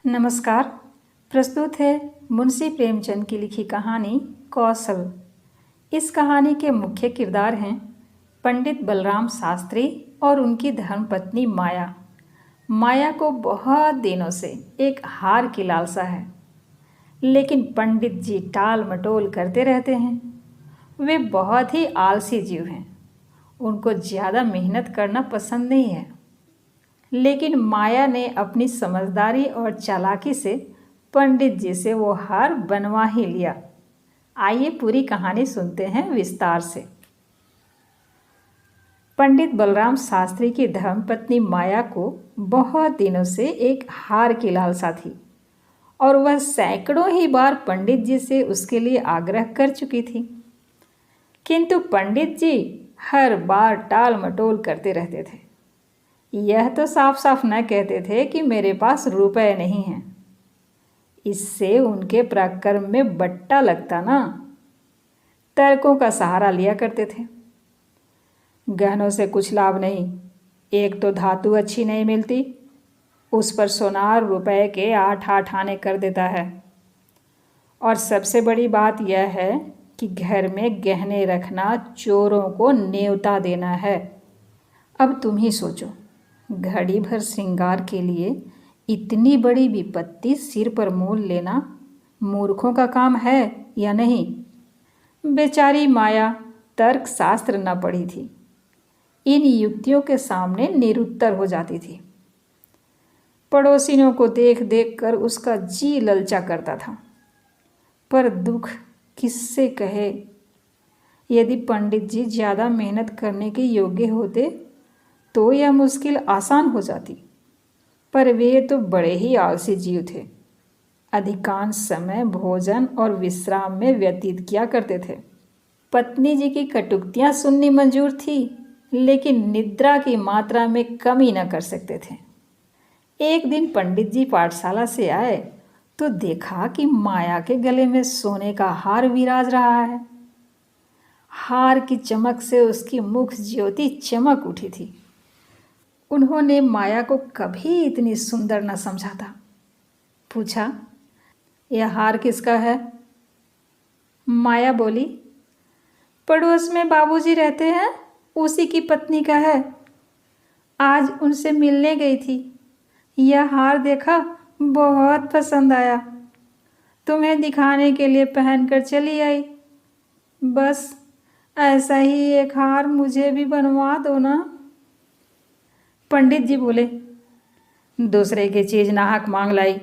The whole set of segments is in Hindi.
नमस्कार। प्रस्तुत है मुंशी प्रेमचंद की लिखी कहानी कौशल। इस कहानी के मुख्य किरदार हैं पंडित बलराम शास्त्री और उनकी धर्मपत्नी माया। माया को बहुत दिनों से एक हार की लालसा है, लेकिन पंडित जी टाल मटोल करते रहते हैं। वे बहुत ही आलसी जीव हैं, उनको ज़्यादा मेहनत करना पसंद नहीं है। लेकिन माया ने अपनी समझदारी और चालाकी से पंडित जी से वो हार बनवा ही लिया। आइए पूरी कहानी सुनते हैं विस्तार से। पंडित बलराम शास्त्री की धर्मपत्नी माया को बहुत दिनों से एक हार की लालसा थी और वह सैकड़ों ही बार पंडित जी से उसके लिए आग्रह कर चुकी थी, किंतु पंडित जी हर बार टाल मटोल करते रहते थे। यह तो साफ साफ न कहते थे कि मेरे पास रुपए नहीं हैं। इससे उनके पराक्रम में बट्टा लगता ना। तर्कों का सहारा लिया करते थे। गहनों से कुछ लाभ नहीं, एक तो धातु अच्छी नहीं मिलती, उस पर सोनार रुपए के 8-8 आने कर देता है। और सबसे बड़ी बात यह है कि घर में गहने रखना चोरों को न्योता देना है। अब तुम ही सोचो, घड़ी भर श्रृंगार के लिए इतनी बड़ी विपत्ति सिर पर मोल लेना मूर्खों का काम है या नहीं। बेचारी माया तर्क शास्त्र न पढ़ी थी, इन युक्तियों के सामने निरुत्तर हो जाती थी। पड़ोसियों को देख देख कर उसका जी ललचा करता था, पर दुख किससे कहे। यदि पंडित जी ज़्यादा मेहनत करने के योग्य होते तो यह मुश्किल आसान हो जाती, पर वे तो बड़े ही आलसी जीव थे। अधिकांश समय भोजन और विश्राम में व्यतीत किया करते थे। पत्नी जी की कटुक्तियाँ सुननी मंजूर थी, लेकिन निद्रा की मात्रा में कमी न कर सकते थे। एक दिन पंडित जी पाठशाला से आए तो देखा कि माया के गले में सोने का हार विराज रहा है। हार की चमक से उसकी मुख ज्योति चमक उठी थी। उन्होंने माया को कभी इतनी सुंदर न समझा था। पूछा, यह हार किसका है? माया बोली, पड़ोस में बाबूजी रहते हैं, उसी की पत्नी का है। आज उनसे मिलने गई थी, यह हार देखा, बहुत पसंद आया, तुम्हें दिखाने के लिए पहनकर चली आई। बस ऐसा ही एक हार मुझे भी बनवा दो ना। पंडित जी बोले, दूसरे की चीज़ नाहक मांग लाई,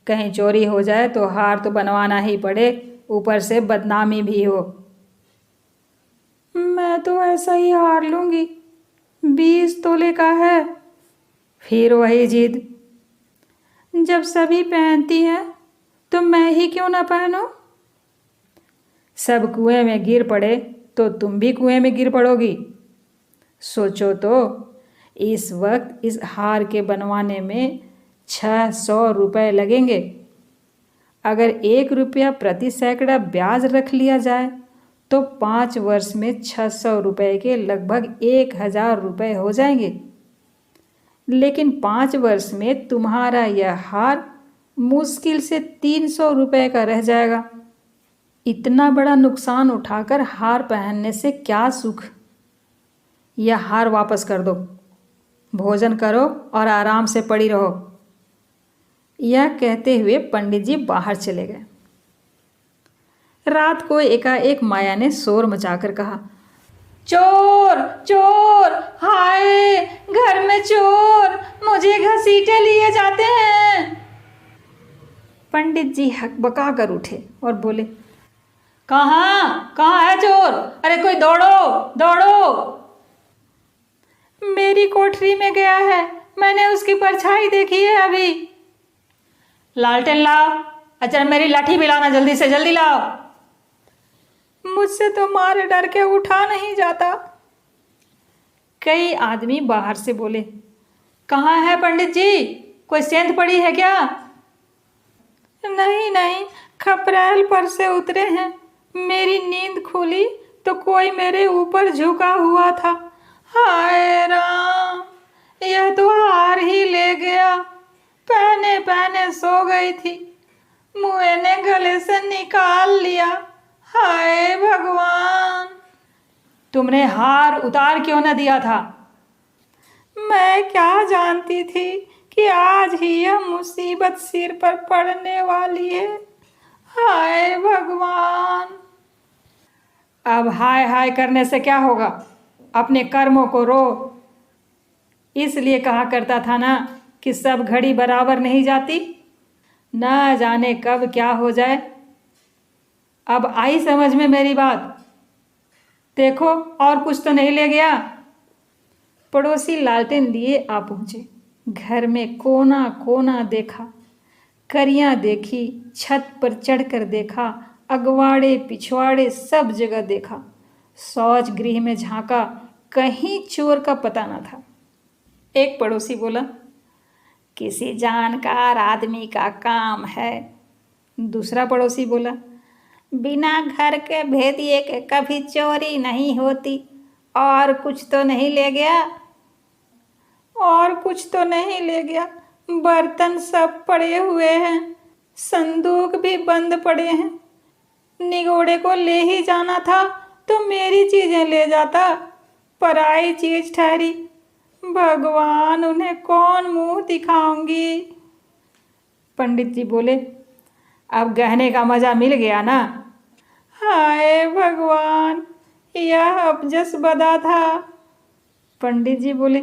कहीं चोरी हो जाए तो हार तो बनवाना ही पड़े, ऊपर से बदनामी भी हो। मैं तो ऐसा ही हार लूँगी, 20 तोले का है। फिर वही जिद, जब सभी पहनती हैं तो मैं ही क्यों ना पहनूं? सब कुएं में गिर पड़े तो तुम भी कुएं में गिर पड़ोगी। सोचो तो, इस वक्त इस हार के बनवाने में 600 रुपये लगेंगे। अगर 1 रुपया प्रति सैकड़ा ब्याज रख लिया जाए तो 5 वर्ष में 600 रुपये के लगभग 1000 रुपये हो जाएंगे। लेकिन 5 वर्ष में तुम्हारा यह हार मुश्किल से 300 रुपये का रह जाएगा। इतना बड़ा नुकसान उठाकर हार पहनने से क्या सुख। यह हार वापस कर दो, भोजन करो और आराम से पड़ी रहो। यह कहते हुए पंडित जी बाहर चले गए। रात को एकाएक माया ने शोर मचाकर कहा, चोर चोर, हाय घर में चोर, मुझे घसीटे लिए जाते हैं। पंडित जी हकबका कर उठे और बोले, कहाँ कहाँ है चोर? अरे कोई दौड़ो दौड़ो। मेरी कोठरी में गया है, मैंने उसकी परछाई देखी है अभी। लालटेन लाओ, अच्छा मेरी लाठी भी लाना, जल्दी से जल्दी लाओ। मुझसे तो मारे डर के उठा नहीं जाता। कई आदमी बाहर से बोले, कहाँ है पंडित जी, कोई सेंध पड़ी है क्या? नहीं नहीं, खपरेल पर से उतरे हैं। मेरी नींद खुली तो कोई मेरे ऊपर झुका हुआ था। हाय राम, यह तो हार ही ले गया। पहने पहने सो गई थी, मुए ने गले से निकाल लिया। हाय भगवान! तुमने हार उतार क्यों न दिया था? मैं क्या जानती थी कि आज ही यह मुसीबत सिर पर पड़ने वाली है। हाय भगवान! अब हाय हाय करने से क्या होगा? अपने कर्मों को रो। इसलिए कहा करता था ना कि सब घड़ी बराबर नहीं जाती। ना जाने कब क्या हो जाए। अब आई समझ में मेरी बात? देखो और कुछ तो नहीं ले गया। पड़ोसी लालटेन लिए आ पहुंचे। घर में कोना कोना देखा, करियां देखी, छत पर चढ़कर देखा, अगवाड़े पिछवाड़े सब जगह देखा, शौच गृह में झांका, कहीं चोर का पता न था। एक पड़ोसी बोला, किसी जानकार आदमी का काम है। दूसरा पड़ोसी बोला, बिना घर के भेदिए के कभी चोरी नहीं होती। और कुछ तो नहीं ले गया? और कुछ तो नहीं ले गया। बर्तन सब पड़े हुए हैं, संदूक भी बंद पड़े हैं। निगोड़े को ले ही जाना था तो मेरी चीजें ले जाता, पराई चीज ठहरी। भगवान, उन्हें कौन मुंह दिखाऊंगी? पंडित जी बोले, अब गहने का मजा मिल गया ना? हाय भगवान, यह अपजस बदा था। पंडित जी बोले,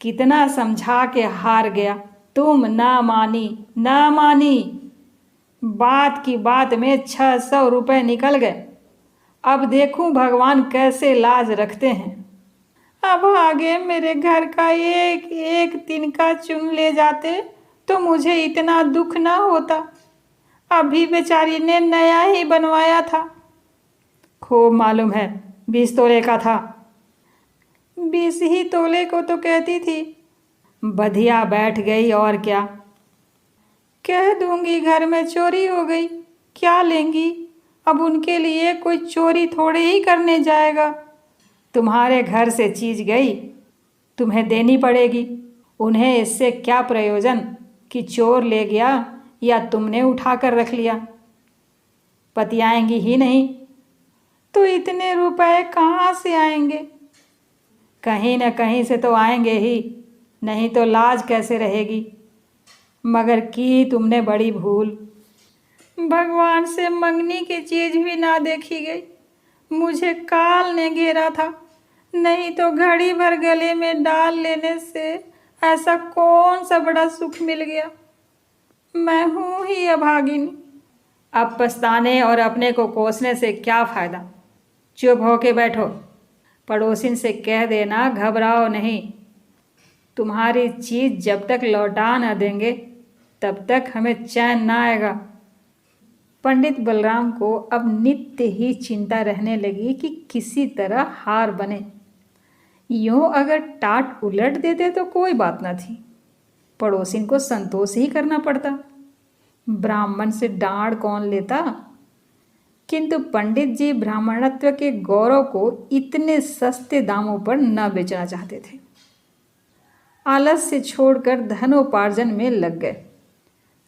कितना समझा के हार गया, तुम ना मानी ना मानी। बात की बात में 600 रुपये निकल गए। अब देखूं भगवान कैसे लाज रखते हैं। अब आगे मेरे घर का एक एक तिनका चुन ले जाते तो मुझे इतना दुख ना होता। अभी बेचारी ने नया ही बनवाया था। खूब मालूम है, 20 तोले का था। 20 ही तोले को तो कहती थी। बधिया बैठ गई और क्या। कह दूंगी घर में चोरी हो गई, क्या लेंगी? अब उनके लिए कोई चोरी थोड़े ही करने जाएगा। तुम्हारे घर से चीज गई, तुम्हें देनी पड़ेगी। उन्हें इससे क्या प्रयोजन कि चोर ले गया या तुमने उठा कर रख लिया। पतियाएंगी ही नहीं तो इतने रुपए कहाँ से आएंगे? कहीं न कहीं से तो आएंगे ही, नहीं तो लाज कैसे रहेगी। मगर की तुमने बड़ी भूल। भगवान से मंगनी की चीज भी ना देखी गई। मुझे काल ने घेरा था, नहीं तो घड़ी भर गले में डाल लेने से ऐसा कौन सा बड़ा सुख मिल गया। मैं हूँ ही अभागिनी। अब पछताने और अपने को कोसने से क्या फायदा। चुप होके बैठो। पड़ोसिन से कह देना घबराओ नहीं। तुम्हारी चीज जब तक लौटा न देंगे तब तक हमें चैन ना आएगा। पंडित बलराम को अब नित्य ही चिंता रहने लगी कि किसी तरह हार बने। यूं अगर टाट उलट देते तो कोई बात न थी, पड़ोसिन को संतोष ही करना पड़ता। ब्राह्मण से डांड कौन लेता? किंतु पंडित जी ब्राह्मणत्व के गौरव को इतने सस्ते दामों पर न बेचना चाहते थे। आलस्य छोड़कर धनोपार्जन में लग गए।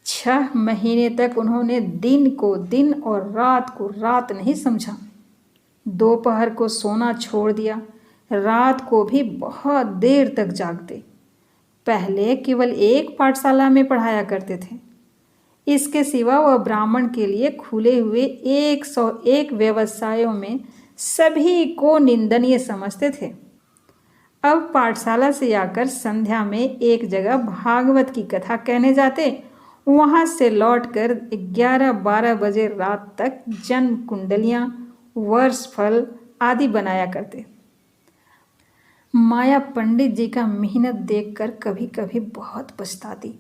6 महीने तक उन्होंने दिन को दिन और रात को रात नहीं समझा। दोपहर को सोना छोड़ दिया, रात को भी बहुत देर तक जागते। पहले केवल एक पाठशाला में पढ़ाया करते थे। इसके सिवा वह ब्राह्मण के लिए खुले हुए 101 व्यवसायों में सभी को निंदनीय समझते थे। अब पाठशाला से आकर संध्या में एक जगह भागवत की कथा कहने जाते, वहाँ से लौटकर 11-12 बजे रात तक जन्म कुंडलियाँ, वर्ष फल आदि बनाया करते। माया पंडित जी का मेहनत देखकर कभी कभी बहुत पछताती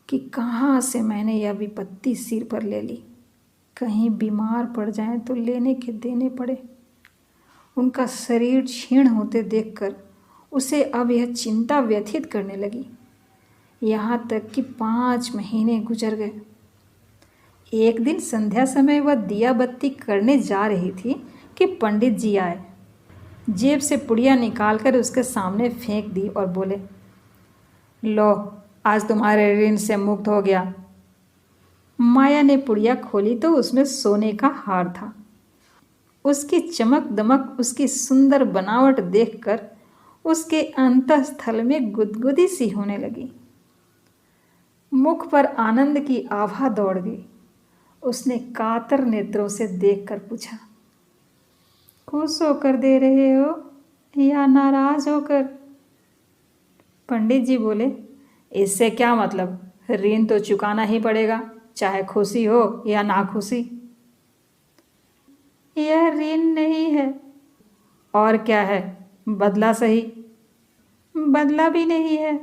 कि कहाँ से मैंने यह विपत्ति सिर पर ले ली। कहीं बीमार पड़ जाएं तो लेने के देने पड़े। उनका शरीर क्षीण होते देखकर उसे अब यह चिंता व्यथित करने लगी। यहाँ तक कि 5 महीने गुजर गए। एक दिन संध्या समय वह दिया बत्ती करने जा रही थी कि पंडित जी आए। जेब से पुड़िया निकालकर उसके सामने फेंक दी और बोले, लो आज तुम्हारे ऋण से मुक्त हो गया। माया ने पुड़िया खोली तो उसमें सोने का हार था। उसकी चमक दमक, उसकी सुंदर बनावट देखकर उसके अंतःस्थल में गुदगुदी सी होने लगी। मुख पर आनंद की आभा दौड़ गई। उसने कातर नेत्रों से देखकर पूछा, खुश होकर दे रहे हो या नाराज होकर? पंडित जी बोले, इससे क्या मतलब, ऋण तो चुकाना ही पड़ेगा, चाहे खुशी हो या नाखुशी। यह ऋण नहीं है। और क्या है? बदला सही। बदला भी नहीं है।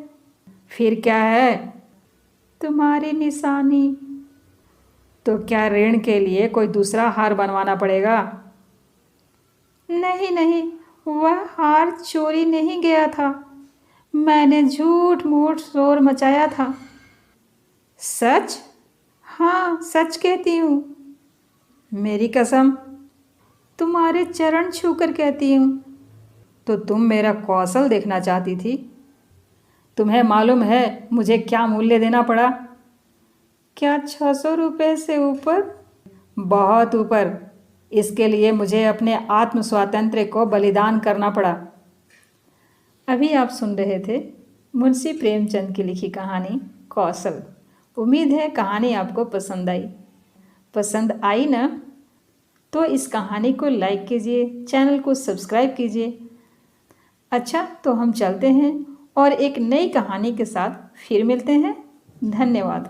फिर क्या है? तुम्हारी निशानी। तो क्या ऋण के लिए कोई दूसरा हार बनवाना पड़ेगा? नहीं नहीं, वह हार चोरी नहीं गया था, मैंने झूठ मूठ शोर मचाया था। सच? हाँ, सच कहती हूँ। मेरी कसम। तुम्हारे चरण छूकर कहती हूँ। तो तुम मेरा कौशल देखना चाहती थी? तुम्हें मालूम है मुझे क्या मूल्य देना पड़ा? क्या 600 रुपये से ऊपर? बहुत ऊपर। इसके लिए मुझे अपने आत्म स्वातंत्र्य को बलिदान करना पड़ा। अभी आप सुन रहे थे मुंशी प्रेमचंद की लिखी कहानी कौशल। उम्मीद है कहानी आपको पसंद आई। पसंद आई ना? तो इस कहानी को लाइक कीजिए, चैनल को सब्सक्राइब कीजिए। अच्छा, तो हम चलते हैं और एक नई कहानी के साथ फिर मिलते हैं। धन्यवाद।